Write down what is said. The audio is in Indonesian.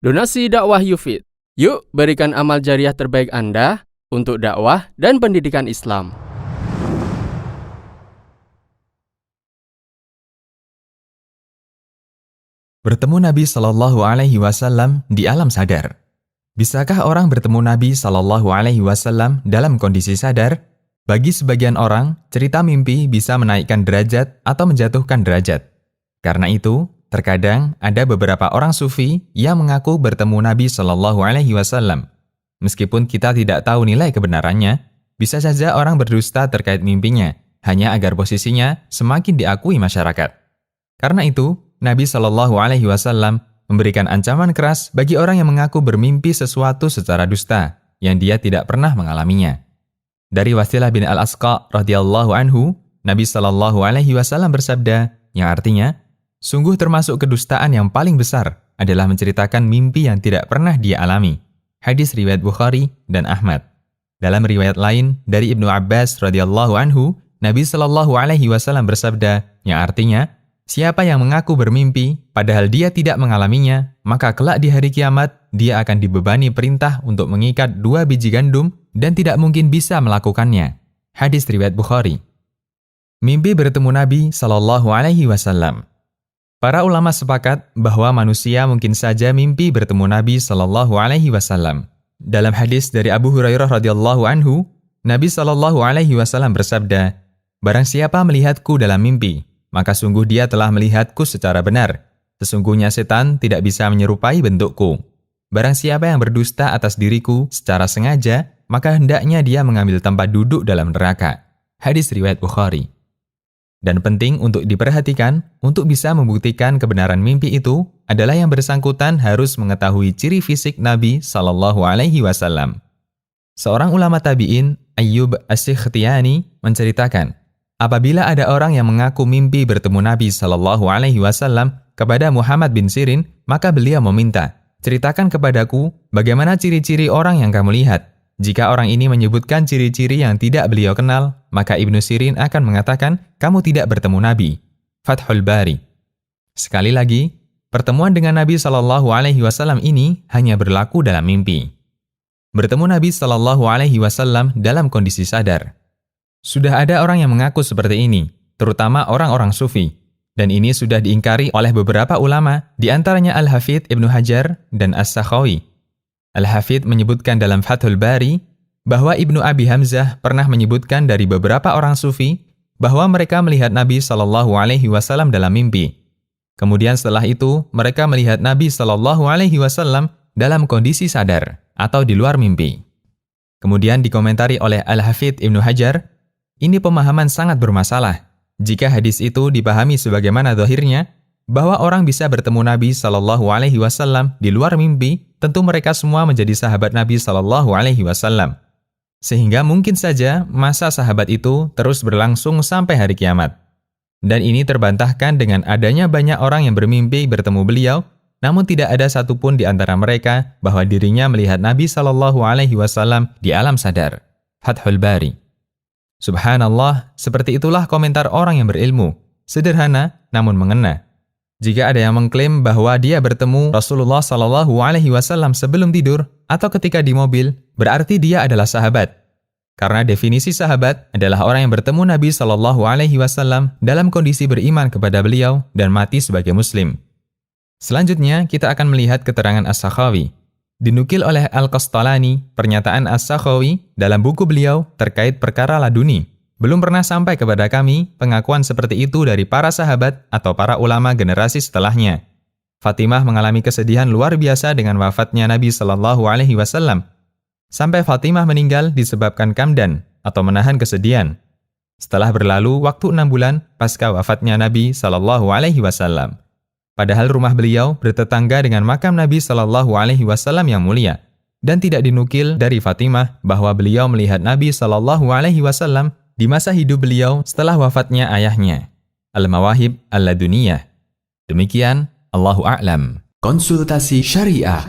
Donasi dakwah Yufid. Yuk berikan amal jariah terbaik Anda untuk dakwah dan pendidikan Islam. Bertemu Nabi Shallallahu Alaihi Wasallam di alam sadar. Bisakah orang bertemu Nabi Shallallahu Alaihi Wasallam dalam kondisi sadar? Bagi sebagian orang, cerita mimpi bisa menaikkan derajat atau menjatuhkan derajat. Karena itu, terkadang ada beberapa orang sufi yang mengaku bertemu Nabi Shallallahu Alaihi Wasallam. Meskipun kita tidak tahu nilai kebenarannya, bisa saja orang berdusta terkait mimpinya, hanya agar posisinya semakin diakui masyarakat. Karena itu, Nabi Shallallahu Alaihi Wasallam memberikan ancaman keras bagi orang yang mengaku bermimpi sesuatu secara dusta, yang dia tidak pernah mengalaminya. Dari Wasilah bin Al-Asqa radhiyallahu anhu, Nabi Shallallahu Alaihi Wasallam bersabda, yang artinya, sungguh termasuk kedustaan yang paling besar adalah menceritakan mimpi yang tidak pernah dia alami. Hadis riwayat Bukhari dan Ahmad. Dalam riwayat lain dari Ibnu Abbas radhiyallahu anhu, Nabi Shallallahu Alaihi Wasallam bersabda, yang artinya, siapa yang mengaku bermimpi padahal dia tidak mengalaminya, maka kelak di hari kiamat dia akan dibebani perintah untuk mengikat 2 biji gandum dan tidak mungkin bisa melakukannya. Hadis riwayat Bukhari. Mimpi bertemu Nabi Shallallahu Alaihi Wasallam. Para ulama sepakat bahwa manusia mungkin saja mimpi bertemu Nabi Shallallahu Alaihi Wasallam. Dalam hadis dari Abu Hurairah radhiyallahu anhu, Nabi Shallallahu Alaihi Wasallam bersabda, "Barang siapa melihatku dalam mimpi, maka sungguh dia telah melihatku secara benar. Sesungguhnya setan tidak bisa menyerupai bentukku. Barang siapa yang berdusta atas diriku secara sengaja, maka hendaknya dia mengambil tempat duduk dalam neraka." Hadis riwayat Bukhari. Dan penting untuk diperhatikan, untuk bisa membuktikan kebenaran mimpi itu adalah yang bersangkutan harus mengetahui ciri fisik Nabi Shallallahu Alaihi Wasallam. Seorang ulama tabi'in, Ayyub As-Sikhtiyani, menceritakan, apabila ada orang yang mengaku mimpi bertemu Nabi Shallallahu Alaihi Wasallam kepada Muhammad bin Sirin, maka beliau meminta, ceritakan kepadaku bagaimana ciri-ciri orang yang kamu lihat. Jika orang ini menyebutkan ciri-ciri yang tidak beliau kenal, maka Ibnu Sirin akan mengatakan, kamu tidak bertemu Nabi. Fathul Bari. Sekali lagi, pertemuan dengan Nabi Shallallahu Alaihi Wasallam ini hanya berlaku dalam mimpi. Bertemu Nabi Shallallahu Alaihi Wasallam dalam kondisi sadar. Sudah ada orang yang mengaku seperti ini, terutama orang-orang sufi. Dan ini sudah diingkari oleh beberapa ulama, di antaranya Al-Hafidh Ibnu Hajar dan As-Sakhawi. Al-Hafidh menyebutkan dalam Fathul Bari bahwa Ibnu Abi Hamzah pernah menyebutkan dari beberapa orang sufi bahwa mereka melihat Nabi Shallallahu Alaihi Wasallam dalam mimpi. Kemudian setelah itu, mereka melihat Nabi Shallallahu Alaihi Wasallam dalam kondisi sadar atau di luar mimpi. Kemudian dikomentari oleh Al-Hafidh Ibnu Hajar, ini pemahaman sangat bermasalah. Jika hadis itu dipahami sebagaimana zahirnya, bahwa orang bisa bertemu Nabi Shallallahu Alaihi Wasallam di luar mimpi, tentu mereka semua menjadi sahabat Nabi Shallallahu Alaihi Wasallam. Sehingga mungkin saja masa sahabat itu terus berlangsung sampai hari kiamat. Dan ini terbantahkan dengan adanya banyak orang yang bermimpi bertemu beliau, namun tidak ada satupun di antara mereka bahwa dirinya melihat Nabi Shallallahu Alaihi Wasallam di alam sadar. Fathul Bari. Subhanallah, seperti itulah komentar orang yang berilmu. Sederhana, namun mengena. Jika ada yang mengklaim bahwa dia bertemu Rasulullah Shallallahu Alaihi Wasallam sebelum tidur atau ketika di mobil, berarti dia adalah sahabat. Karena definisi sahabat adalah orang yang bertemu Nabi Shallallahu Alaihi Wasallam dalam kondisi beriman kepada beliau dan mati sebagai Muslim. Selanjutnya, kita akan melihat keterangan As-Sakhawi. Dinukil oleh Al-Qastalani, pernyataan As-Sakhawi dalam buku beliau terkait perkara laduni. Belum pernah sampai kepada kami pengakuan seperti itu dari para sahabat atau para ulama generasi setelahnya. Fatimah mengalami kesedihan luar biasa dengan wafatnya Nabi Shallallahu Alaihi Wasallam. Sampai Fatimah meninggal disebabkan kamdan atau menahan kesedihan. Setelah berlalu waktu 6 bulan pasca wafatnya Nabi Shallallahu Alaihi Wasallam. Padahal rumah beliau bertetangga dengan makam Nabi Shallallahu Alaihi Wasallam yang mulia. Dan tidak dinukil dari Fatimah bahwa beliau melihat Nabi Shallallahu Alaihi Wasallam di masa hidup beliau setelah wafatnya ayahnya. Al-Mawahib Al-Laduniyah. Demikian, Allahu A'lam. Konsultasi Syariah.